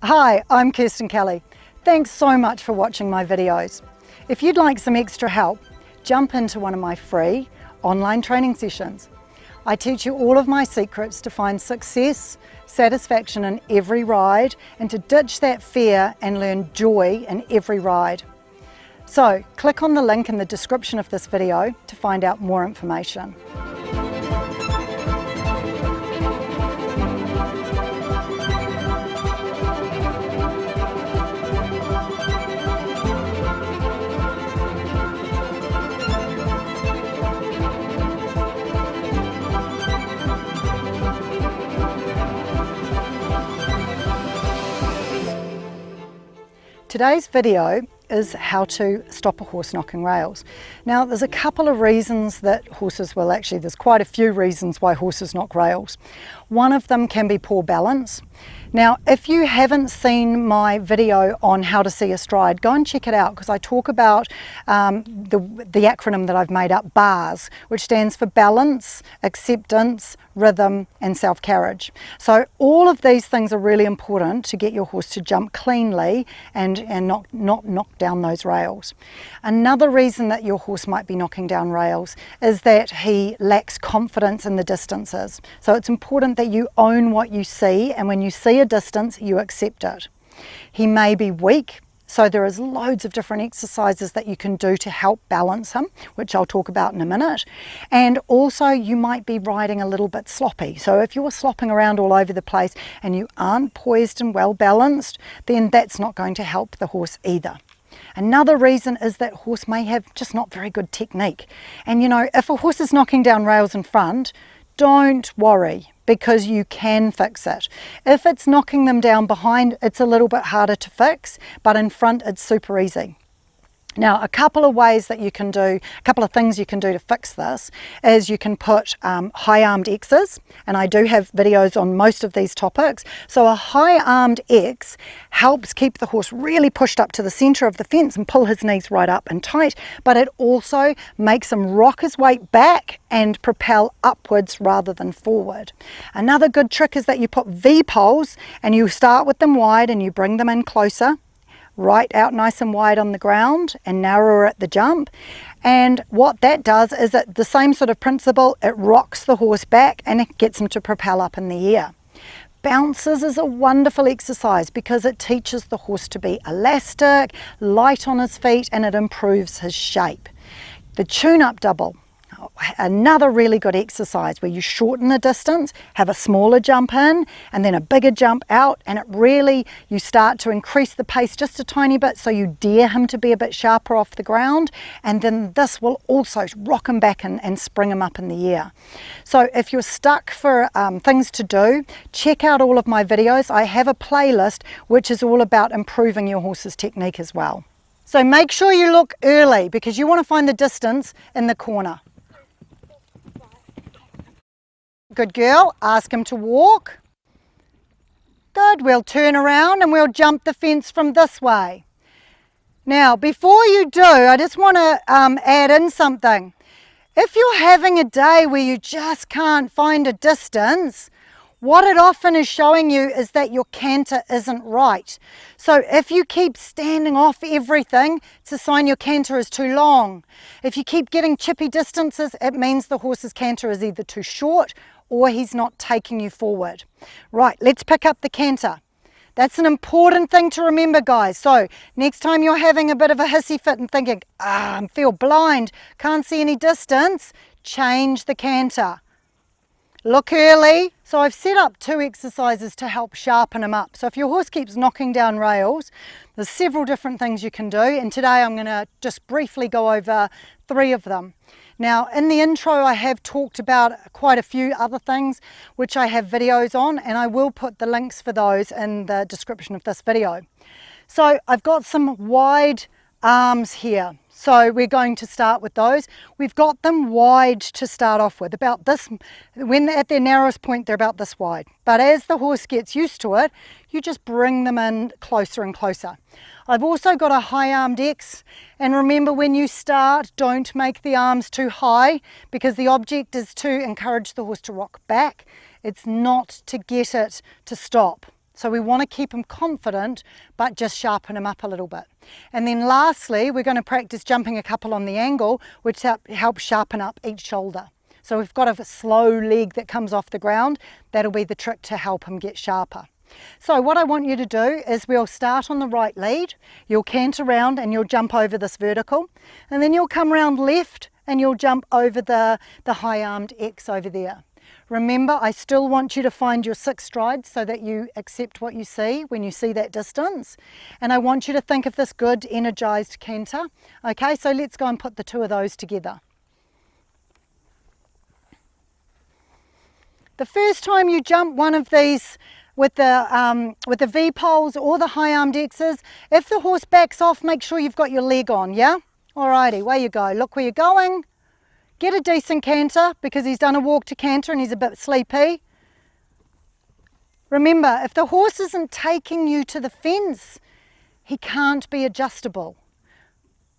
Hi, I'm Kirstin Kelly. Thanks so much for watching my videos. If you'd like some extra help, jump into one of my free online training sessions. I teach you all of my secrets to find success, satisfaction in every ride, and to ditch that fear and learn joy in every ride. So click on the link in the description of this video to find out more information. Today's video is how to stop a horse knocking rails. Now there's a couple of reasons that horses will there's quite a few reasons why horses knock rails. One of them can be poor balance. Now if you haven't seen my video on how to see a stride, go and check it out because I talk about the acronym that I've made up, BARS, which stands for balance, acceptance, rhythm and self-carriage. So all of these things are really important to get your horse to jump cleanly and not knock down those rails. Another reason that your horse might be knocking down rails is that he lacks confidence in the distances. So it's important that you own what you see, and when you see a distance you accept it. He may be weak. So there is loads of different exercises that you can do to help balance him, which I'll talk about in a minute. And also you might be riding a little bit sloppy. So if you're slopping around all over the place and you aren't poised and well balanced, then that's not going to help the horse either. Another reason is that horse may have just not very good technique. And you know, if a horse is knocking down rails in front, don't worry, because you can fix it. If it's knocking them down behind, it's a little bit harder to fix, but in front it's super easy. Now a couple of ways that you can do, a couple of things you can do to fix this is you can put high armed X's, and I do have videos on most of these topics. So a high armed X helps keep the horse really pushed up to the center of the fence and pull his knees right up and tight, but it also makes him rock his weight back and propel upwards rather than forward. Another good trick is that you put V poles and you start with them wide and you bring them in closer, right out nice and wide on the ground and narrower at the jump. And what that does is that the same sort of principle, it rocks the horse back and it gets him to propel up in the air. Bounces is a wonderful exercise because it teaches the horse to be elastic, light on his feet, and it improves his shape. The tune-up double, another really good exercise where you shorten the distance, have a smaller jump in and then a bigger jump out, and it really, you start to increase the pace just a tiny bit so you dare him to be a bit sharper off the ground, and then this will also rock him back and spring him up in the air. So if you're stuck for things to do, check out all of my videos. I have a playlist which is all about improving your horse's technique as well. So make sure you look early because you want to find the distance in the corner. Good girl, ask him to walk. Good, we'll turn around and we'll jump the fence from this way. Now, before you do, I just want to add in something. If you're having a day where you just can't find a distance, what it often is showing you is that your canter isn't right. So if you keep standing off everything, it's a sign your canter is too long. If you keep getting chippy distances, it means the horse's canter is either too short or he's not taking you forward. Right, let's pick up the canter. That's an important thing to remember, guys. So next time you're having a bit of a hissy fit and thinking, I feel blind, can't see any distance, change the canter. Look early. So I've set up 2 exercises to help sharpen him up. So if your horse keeps knocking down rails, there's several different things you can do, and today I'm going to just briefly go over 3 of them. Now in the intro I have talked about quite a few other things which I have videos on, and I will put the links for those in the description of this video. So I've got some wide arms here. So we're going to start with those. We've got them wide to start off with, about this, when they're at their narrowest point they're about this wide. But as the horse gets used to it, you just bring them in closer and closer. I've also got a high armed X, and remember when you start, don't make the arms too high because the object is to encourage the horse to rock back. It's not to get it to stop. So we want to keep him confident, but just sharpen him up a little bit. And then lastly, we're going to practice jumping a couple on the angle, which helps sharpen up each shoulder. So we've got a slow leg that comes off the ground. That'll be the trick to help him get sharper. So what I want you to do is we'll start on the right lead, you'll cant around and you'll jump over this vertical, and then you'll come around left and you'll jump over the high-armed X over there. Remember, I still want you to find your 6 strides so that you accept what you see when you see that distance. And I want you to think of this good, energized canter. Okay, so let's go and put the 2 of those together. The first time you jump one of these with the V-poles or the high-armed X's, if the horse backs off, make sure you've got your leg on, yeah? Alrighty, away you go. Look where you're going. Get a decent canter because he's done a walk to canter and he's a bit sleepy. Remember, if the horse isn't taking you to the fence, he can't be adjustable.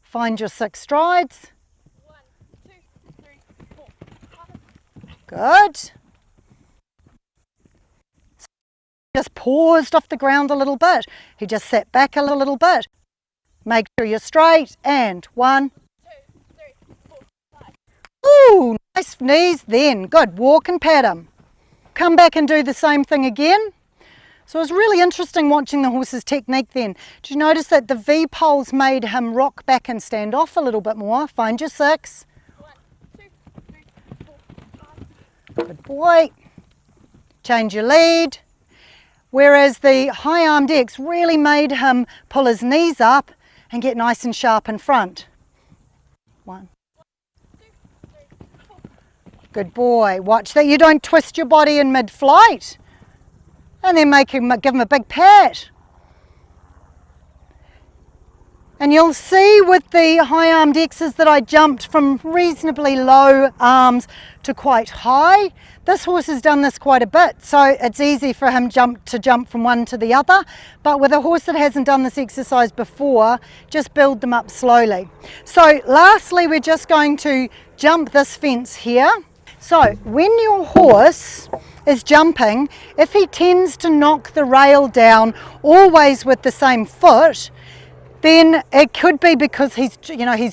Find your 6 strides. 1, 2, 3, 4, 5. Good. Just paused off the ground a little bit. He just sat back a little bit. Make sure you're straight and 1, 2, 3, 4, 5. Ooh, nice knees then. Good, walk and pat him. Come back and do the same thing again. So it was really interesting watching the horse's technique then. Did you notice that the V-poles made him rock back and stand off a little bit more? Find your 6. 1, 2, 3, 4, 5. Good boy. Change your lead. Whereas the high-armed X really made him pull his knees up and get nice and sharp in front. 1. 2, 3, 4. Good boy. Watch that you don't twist your body in mid-flight. And then give him a big pat. And you'll see with the high-armed X's that I jumped from reasonably low arms to quite high. This horse has done this quite a bit, so it's easy for him to jump from one to the other. But with a horse that hasn't done this exercise before, just build them up slowly. So lastly, we're just going to jump this fence here. So when your horse is jumping, if he tends to knock the rail down always with the same foot, then it could be because he's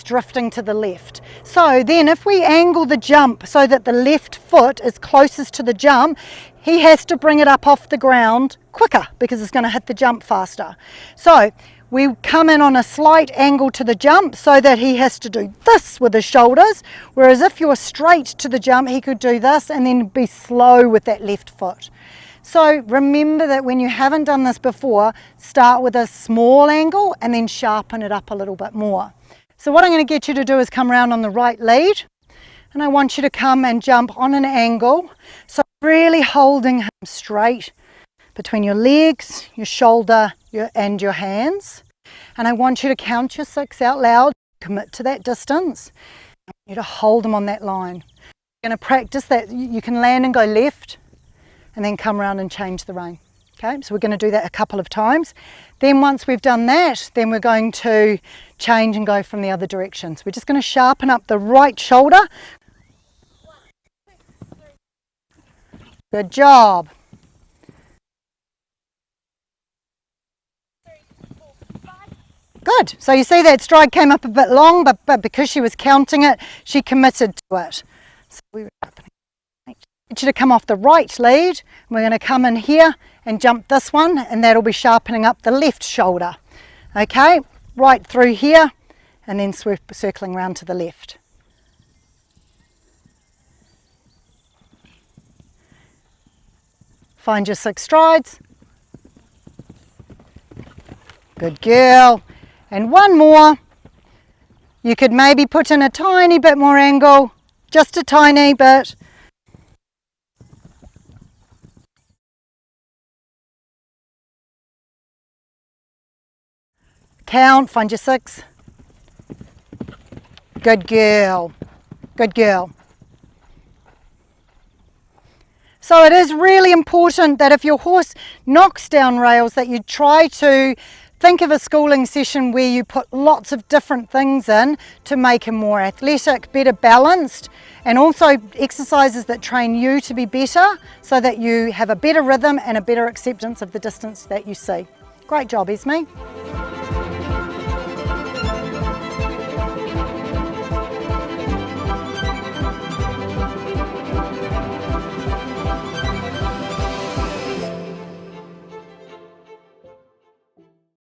drifting to the left. So then if we angle the jump so that the left foot is closest to the jump, he has to bring it up off the ground quicker because it's going to hit the jump faster. So we come in on a slight angle to the jump so that he has to do this with his shoulders, whereas if you're straight to the jump, he could do this and then be slow with that left foot. So remember that when you haven't done this before, start with a small angle and then sharpen it up a little bit more. So what I'm going to get you to do is come around on the right lead, and I want you to come and jump on an angle. So really holding him straight between your legs, your shoulder, and your hands. And I want you to count your 6 out loud, commit to that distance. I want you to hold him on that line. You're going to practice that. You can land and go left, and then come around and change the rein. Okay, so we're going to do that a couple of times. Then once we've done that, then we're going to change and go from the other direction. So we're just going to sharpen up the right shoulder. 1, 2, 3. Good job. 3, 4, 5. Good. So you see that stride came up a bit long, but because she was counting it, she committed to it. So we were happening. Get you to come off the right lead. We're going to come in here and jump this one, and that'll be sharpening up the left shoulder. Okay, right through here and then circling round to the left. Find your 6 strides. Good girl. And one more. You could maybe put in a tiny bit more angle, just a tiny bit. Count, find your 6. Good girl. Good girl. So it is really important that if your horse knocks down rails that you try to Think of a schooling session where you put lots of different things in to make him more athletic, better balanced, and also exercises that train you to be better so that you have a better rhythm and a better acceptance of the distance that you see. Great job, Esme.